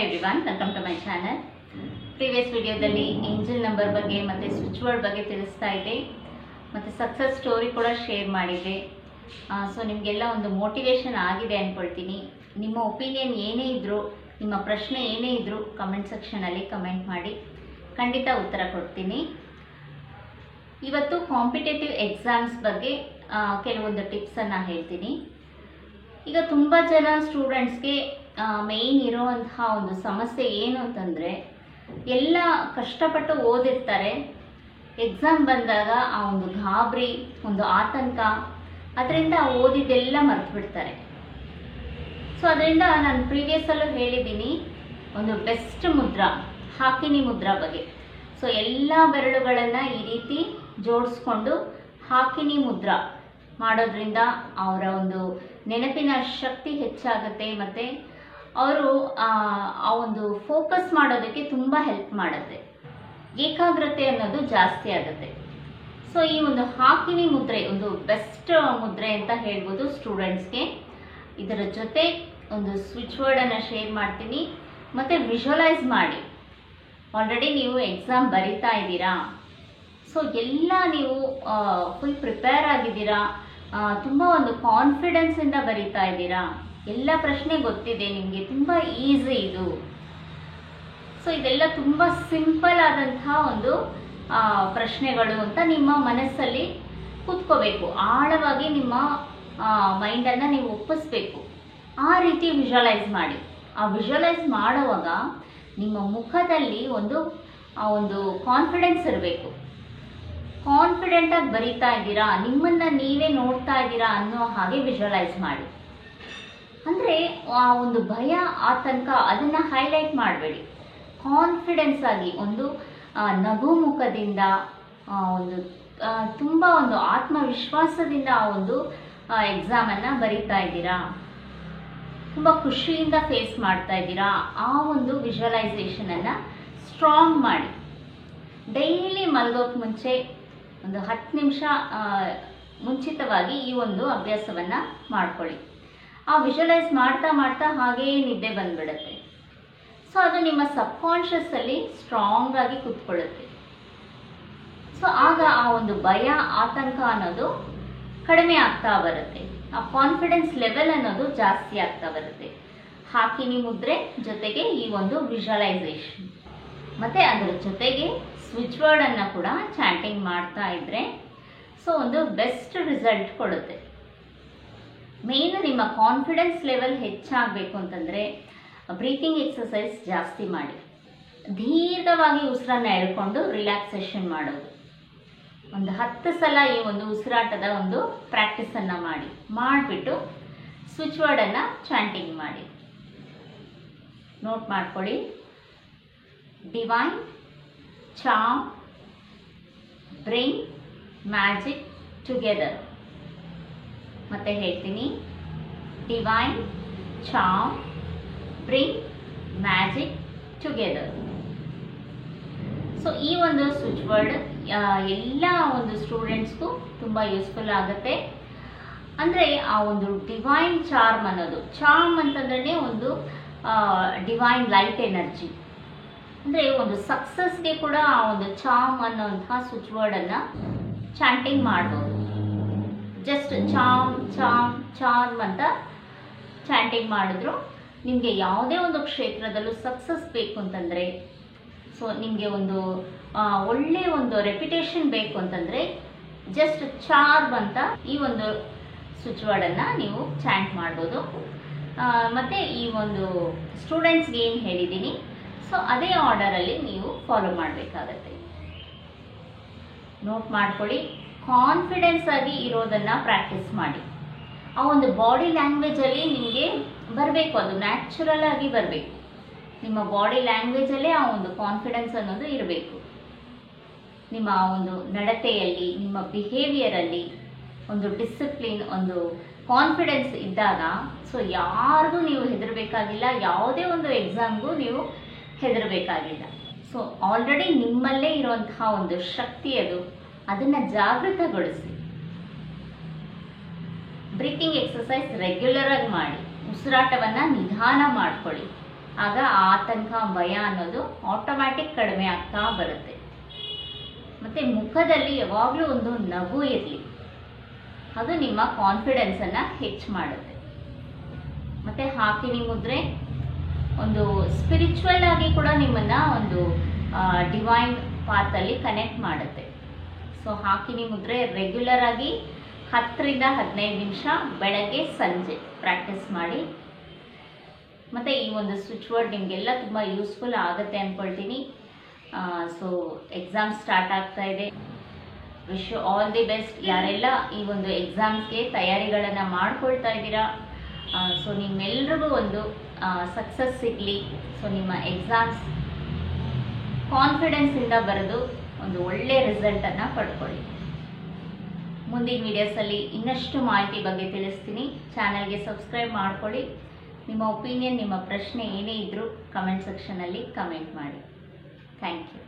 Everyone, welcome to my channel. Previous ವಿಡಿಯೋದಲ್ಲಿ angel number ಬಗ್ಗೆ ಮತ್ತು ಸ್ವಿಚ್ ವರ್ಡ್ ಬಗ್ಗೆ ತಿಳಿಸ್ತಾ ಇದ್ದೆ ಮತ್ತು ಸಕ್ಸಸ್ ಸ್ಟೋರಿ ಕೂಡ ಶೇರ್ ಮಾಡಿದ್ದೆ. ಸೊ ನಿಮಗೆಲ್ಲ ಒಂದು ಮೋಟಿವೇಶನ್ ಆಗಿದೆ ಅಂದ್ಕೊಳ್ತೀನಿ. ನಿಮ್ಮ ಒಪಿನಿಯನ್ ಏನೇ ಇದ್ದರೂ, ನಿಮ್ಮ ಪ್ರಶ್ನೆ ಏನೇ ಇದ್ದರೂ ಕಮೆಂಟ್ ಸೆಕ್ಷನಲ್ಲಿ ಕಮೆಂಟ್ ಮಾಡಿ, ಖಂಡಿತ ಉತ್ತರ ಕೊಡ್ತೀನಿ. ಇವತ್ತು ಕಾಂಪಿಟೇಟಿವ್ ಎಕ್ಸಾಮ್ಸ್ ಬಗ್ಗೆ ಕೆಲವೊಂದು ಟಿಪ್ಸನ್ನು ಹೇಳ್ತೀನಿ. ಈಗ ತುಂಬ ಜನ ಸ್ಟೂಡೆಂಟ್ಸ್ಗೆ ಮೇಯ್ನ್ ಇರೋವಂತಹ ಒಂದು ಸಮಸ್ಯೆ ಏನು ಅಂತಂದರೆ, ಎಲ್ಲ ಕಷ್ಟಪಟ್ಟು ಓದಿರ್ತಾರೆ, ಎಕ್ಸಾಮ್ ಬಂದಾಗ ಆ ಒಂದು ಗಾಬರಿ, ಒಂದು ಆತಂಕ, ಅದರಿಂದ ಓದಿದ್ದೆಲ್ಲ ಮರೆತು ಬಿಡ್ತಾರೆ. ಸೊ ಅದರಿಂದ ನಾನು ಪ್ರೀವಿಯಸ್ಸಲ್ಲೂ ಹೇಳಿದ್ದೀನಿ, ಒಂದು ಬೆಸ್ಟ್ ಮುದ್ರಾ, ಹಾಕಿನಿ ಮುದ್ರಾ ಬಗ್ಗೆ. ಸೊ ಎಲ್ಲ ಬೆರಳುಗಳನ್ನು ಈ ರೀತಿ ಜೋಡಿಸ್ಕೊಂಡು ಹಾಕಿನಿ ಮುದ್ರಾ ಮಾಡೋದ್ರಿಂದ ಅವರ ಒಂದು ನೆನಪಿನ ಶಕ್ತಿ ಹೆಚ್ಚಾಗುತ್ತೆ ಮತ್ತು ಅವರು ಆ ಒಂದು ಫೋಕಸ್ ಮಾಡೋದಕ್ಕೆ ತುಂಬ ಹೆಲ್ಪ್ ಮಾಡುತ್ತೆ, ಏಕಾಗ್ರತೆ ಅನ್ನೋದು ಜಾಸ್ತಿ ಆಗುತ್ತೆ. ಸೊ ಈ ಒಂದು ಹಾಕಿನಿ ಮುದ್ರೆ ಒಂದು ಬೆಸ್ಟ್ ಮುದ್ರೆ ಅಂತ ಹೇಳ್ಬೋದು ಸ್ಟೂಡೆಂಟ್ಸ್ಗೆ. ಇದರ ಜೊತೆ ಒಂದು ಸ್ವಿಚ್ ವರ್ಡನ್ನು ಶೇರ್ ಮಾಡ್ತೀನಿ ಮತ್ತು ವಿಜುವಲೈಸ್ ಮಾಡಿ. ಆಲ್ರೆಡಿ ನೀವು ಎಕ್ಸಾಮ್ ಬರಿತಾ ಇದ್ದೀರಾ, ಸೊ ಎಲ್ಲ ನೀವು ಫುಲ್ ಪ್ರಿಪೇರ್ ಆಗಿದ್ದೀರಾ, ತುಂಬ ಒಂದು ಕಾನ್ಫಿಡೆನ್ಸಿಂದ ಬರಿತಾ ಇದ್ದೀರಾ, ಎಲ್ಲ ಪ್ರಶ್ನೆ ಗೊತ್ತಿದೆ ನಿಮಗೆ, ತುಂಬ ಈಸಿ ಇದು. ಸೊ ಇದೆಲ್ಲ ತುಂಬ ಸಿಂಪಲ್ ಆದಂತಹ ಒಂದು ಪ್ರಶ್ನೆಗಳು ಅಂತ ನಿಮ್ಮ ಮನಸ್ಸಲ್ಲಿ ಕೂತ್ಕೋಬೇಕು, ಆಳವಾಗಿ ನಿಮ್ಮ ಮೈಂಡನ್ನು ನೀವು ಒಪ್ಪಿಸ್ಬೇಕು. ಆ ರೀತಿ ವಿಜುವಲೈಸ್ ಮಾಡಿ. ಆ ವಿಜುವಲೈಸ್ ಮಾಡುವಾಗ ನಿಮ್ಮ ಮುಖದಲ್ಲಿ ಒಂದು ಕಾನ್ಫಿಡೆನ್ಸ್ ಇರಬೇಕು. ಕಾನ್ಫಿಡೆಂಟಾಗಿ ಬರಿತಾ ಇದ್ದೀರಾ, ನಿಮ್ಮನ್ನು ನೀವೇ ನೋಡ್ತಾ ಇದ್ದೀರಾ ಅನ್ನೋ ಹಾಗೆ ವಿಜುವಲೈಸ್ ಮಾಡಿ. ಅಂದರೆ ಆ ಒಂದು ಭಯ, ಆತಂಕ ಅದನ್ನು ಹೈಲೈಟ್ ಮಾಡಬೇಡಿ. ಕಾನ್ಫಿಡೆನ್ಸ್ ಆಗಿ ಒಂದು ನಗು ಮುಖದಿಂದ, ಒಂದು ತುಂಬ ಒಂದು ಆತ್ಮವಿಶ್ವಾಸದಿಂದ ಆ ಒಂದು ಎಕ್ಸಾಮನ್ನು ಬರಿತಾ ಇದ್ದೀರಾ, ತುಂಬ ಖುಷಿಯಿಂದ ಫೇಸ್ ಮಾಡ್ತಾ ಇದ್ದೀರಾ, ಆ ಒಂದು ವಿಜುವಲೈಸೇಷನನ್ನು ಸ್ಟ್ರಾಂಗ್ ಮಾಡಿ. ಡೈಲಿ ಮಲಗೋಕ್ಕೆ ಮುಂಚೆ ಒಂದು 10 ನಿಮಿಷ ಮುಂಚಿತವಾಗಿ ಈ ಒಂದು ಅಭ್ಯಾಸವನ್ನು ಮಾಡ್ಕೊಳ್ಳಿ. ಆ ವಿಜುವಲೈಸ್ ಮಾಡ್ತಾ ಮಾಡ್ತಾ ಹಾಗೇ ನಿದ್ದೆ ಬಂದ್ಬಿಡುತ್ತೆ. ಸೊ ಅದು ನಿಮ್ಮ ಸಬ್ಕಾನ್ಷಿಯಸ್ಸಲ್ಲಿ ಸ್ಟ್ರಾಂಗ್ ಆಗಿ ಕೂತ್ಕೊಳ್ಳುತ್ತೆ. ಸೊ ಆಗ ಆ ಒಂದು ಭಯ, ಆತಂಕ ಅನ್ನೋದು ಕಡಿಮೆ ಆಗ್ತಾ ಬರುತ್ತೆ, ಆ ಕಾನ್ಫಿಡೆನ್ಸ್ ಲೆವೆಲ್ ಅನ್ನೋದು ಜಾಸ್ತಿ ಆಗ್ತಾ ಬರುತ್ತೆ. ಹಾಕಿನಿ ಮುದ್ರೆ ಜೊತೆಗೆ ಈ ಒಂದು ವಿಜುವಲೈಸೇಷನ್ ಮತ್ತು ಅದರ ಜೊತೆಗೆ ಸ್ವಿಚ್ ವರ್ಡನ್ನು ಕೂಡ ಚಾಂಟಿಂಗ್ ಮಾಡ್ತಾ ಇದ್ದರೆ ಸೊ ಒಂದು ಬೆಸ್ಟ್ ರಿಸಲ್ಟ್ ಕೊಡುತ್ತೆ. ಮೇಯ್ನ್ ನಿಮ್ಮ ಕಾನ್ಫಿಡೆನ್ಸ್ ಲೆವೆಲ್ ಹೆಚ್ಚಾಗಬೇಕು ಅಂತಂದರೆ ಬ್ರೀತಿಂಗ್ ಎಕ್ಸಸೈಸ್ ಜಾಸ್ತಿ ಮಾಡಿ. ದೀರ್ಘವಾಗಿ ಉಸಿರನ್ನು ಎಳ್ಕೊಂಡು ರಿಲ್ಯಾಕ್ಸೇಷನ್ ಮಾಡೋದು. ಒಂದು 10 ಸಲ ಈ ಒಂದು ಉಸಿರಾಟದ ಒಂದು ಪ್ರಾಕ್ಟೀಸನ್ನು ಮಾಡಿಬಿಟ್ಟು ಸ್ವಿಚ್ ವರ್ಡನ್ನು ಚಾಂಟಿಂಗ್ ಮಾಡಿ. ನೋಟ್ ಮಾಡ್ಕೊಳ್ಳಿ. Divine, charm, bring magic together. ಮತ್ತೆ ಹೇಳ್ತೀನಿ, divine, charm, bring magic together. So ಈ ಒಂದು ಸ್ವಿಚ್ ವರ್ಡ್ ಎಲ್ಲ ಒಂದು ಸ್ಟೂಡೆಂಟ್ಸ್ಗೂ ತುಂಬ ಯೂಸ್ಫುಲ್ ಆಗುತ್ತೆ. ಅಂದರೆ ಆ ಒಂದು ಡಿವೈನ್ ಚಾರ್ಮ್ ಅನ್ನೋದು, ಚಾರ್ಮ್ ಅಂತಂದ್ರೆ ಒಂದು ಡಿವೈನ್ ಲೈಟ್ ಎನರ್ಜಿ. ಅಂದರೆ ಒಂದು ಸಕ್ಸಸ್ಗೆ ಕೂಡ ಆ ಒಂದು ಚಾರ್ಮ್ ಅನ್ನೋಂಥ ಸ್ವಿಚ್ ವರ್ಡನ್ನು ಚಾಂಟಿಂಗ್ ಮಾಡ್ಬೋದು. ಜಸ್ಟ್ ಚಾರ್ಮ್ ಚಾರ್ಮ್ ಚಾರ್ಮ್ ಅಂತ ಚಾಂಟಿಂಗ್ ಮಾಡಿದ್ರು ನಿಮಗೆ ಯಾವುದೇ ಒಂದು ಕ್ಷೇತ್ರದಲ್ಲೂ ಸಕ್ಸಸ್ ಬೇಕು ಅಂತಂದರೆ, ಸೊ ನಿಮಗೆ ಒಂದು ಒಳ್ಳೆಯ ಒಂದು ರೆಪ್ಯುಟೇಷನ್ ಬೇಕು ಅಂತಂದರೆ ಜಸ್ಟ್ ಚಾರ್ಮ್ ಅಂತ ಈ ಒಂದು ಸ್ವಿಚ್ ವರ್ಡನ್ನು ನೀವು ಚಾಂಟ್ ಮಾಡ್ಬೋದು. ಮತ್ತು ಈ ಒಂದು ಸ್ಟೂಡೆಂಟ್ಸ್ಗೆ ಏನು ಹೇಳಿದ್ದೀನಿ ಸೊ ಅದೇ ಆರ್ಡರಲ್ಲಿ ನೀವು ಫಾಲೋ ಮಾಡಬೇಕಾಗತ್ತೆ. ನೋಟ್ ಮಾಡ್ಕೊಳ್ಳಿ. ಕಾನ್ಫಿಡೆನ್ಸ್ ಆಗಿ ಇರೋದನ್ನು ಪ್ರಾಕ್ಟೀಸ್ ಮಾಡಿ. ಆ ಒಂದು ಬಾಡಿ ಲ್ಯಾಂಗ್ವೇಜಲ್ಲಿ ನಿಮಗೆ ಬರಬೇಕು, ಅದು ನ್ಯಾಚುರಲ್ ಆಗಿ ಬರಬೇಕು. ನಿಮ್ಮ ಬಾಡಿ ಲ್ಯಾಂಗ್ವೇಜಲ್ಲೇ ಆ ಒಂದು ಕಾನ್ಫಿಡೆನ್ಸ್ ಅನ್ನೋದು ಇರಬೇಕು. ನಿಮ್ಮ ಒಂದು ನಡತೆಯಲ್ಲಿ, ನಿಮ್ಮ ಬಿಹೇವಿಯರಲ್ಲಿ ಒಂದು ಡಿಸಿಪ್ಲಿನ್, ಒಂದು ಕಾನ್ಫಿಡೆನ್ಸ್ ಇದ್ದಾಗ ಸೊ ಯಾರಿಗೂ ನೀವು ಹೆದರಬೇಕಾಗಿಲ್ಲ, ಯಾವುದೇ ಒಂದು ಎಕ್ಸಾಮ್ಗೂ ನೀವು ಹೆದರಬೇಕಾಗಿಲ್ಲ. ಸೊ ಆಲ್ರೆಡಿ ನಿಮ್ಮಲ್ಲೇ ಇರುವಂತಹ ಒಂದು ಶಕ್ತಿ ಅದನ್ನು ಜಾಗೃತಗೊಳಿಸಿ. ಬ್ರೀತಿಂಗ್ ಎಕ್ಸಸೈಸ್ ರೆಗ್ಯುಲರ್ ಆಗಿ ಮಾಡಿ. ಉಸಿರಾಟವನ್ನು ನಿಧಾನ ಮಾಡ್ಕೊಳ್ಳಿ. ಆಗ ಆತಂಕ ಭಯ ಅನ್ನೋದು ಆಟೋಮ್ಯಾಟಿಕ್ ಕಡಿಮೆ ಆಗ್ತಾ ಬರುತ್ತೆ. ಮತ್ತು ಮುಖದಲ್ಲಿ ಯಾವಾಗಲೂ ಒಂದು ನಗು ಇರಲಿ, ಅದು ನಿಮ್ಮ ಕಾನ್ಫಿಡೆನ್ಸನ್ನು ಹೆಚ್ಚು ಮಾಡುತ್ತೆ. ಮತ್ತು ಹಾಕಿನಿ ಮುದ್ರೆ ಒಂದು ಸ್ಪಿರಿಚುವಲ್ ಆಗಿ ಕೂಡ ನಿಮ್ಮನ್ನು ಒಂದು ಡಿವೈನ್ ಪಾತಲ್ಲಿ ಕನೆಕ್ಟ್ ಮಾಡುತ್ತೆ. ಸೊ ಹಾಕಿನಿ ಮುದ್ರೆ ರೆಗ್ಯುಲರ್ ಆಗಿ 10 ರಿಂದ 15 ನಿಮಿಷ ಬೆಳಗ್ಗೆ ಸಂಜೆ ಪ್ರಾಕ್ಟೀಸ್ ಮಾಡಿ. ಮತ್ತು ಈ ಒಂದು ಸ್ವಿಚ್ ವರ್ಡ್ ನಿಮಗೆಲ್ಲ ತುಂಬ ಯೂಸ್ಫುಲ್ ಆಗುತ್ತೆ ಅಂದ್ಕೊಳ್ತೀನಿ. ಸೊ ಎಕ್ಸಾಮ್ ಸ್ಟಾರ್ಟ್ ಆಗ್ತಾ ಇದೆ. Wish you all the best. ಯಾರೆಲ್ಲ ಈ ಒಂದು ಎಕ್ಸಾಮ್ಸ್ಗೆ ತಯಾರಿಗಳನ್ನು ಮಾಡ್ಕೊಳ್ತಾ ಇದ್ದೀರಾ, ಸೊ ನಿಮ್ಮೆಲ್ರಿಗೂ ಒಂದು ಸಕ್ಸಸ್ ಸಿಗಲಿ. ಸೊ ನಿಮ್ಮ ಎಕ್ಸಾಮ್ಸ್ ಕಾನ್ಫಿಡೆನ್ಸಿಂದ ಬರೆದು ಒಂದು ಒಳ್ಳೆಯ ರಿಸಲ್ಟನ್ನು ಪಡ್ಕೊಳ್ಳಿ. ಮುಂದಿನ ವೀಡಿಯೋಸಲ್ಲಿ ಇನ್ನಷ್ಟು ಮಾಹಿತಿ ಬಗ್ಗೆ ತಿಳಿಸ್ತೀನಿ. ಚಾನಲ್ಗೆ ಸಬ್ಸ್ಕ್ರೈಬ್ ಮಾಡ್ಕೊಳ್ಳಿ. ನಿಮ್ಮ ಒಪಿನಿಯನ್, ನಿಮ್ಮ ಪ್ರಶ್ನೆ ಏನೇ ಇದ್ದರೂ ಕಮೆಂಟ್ ಸೆಕ್ಷನಲ್ಲಿ ಕಮೆಂಟ್ ಮಾಡಿ. Thank you.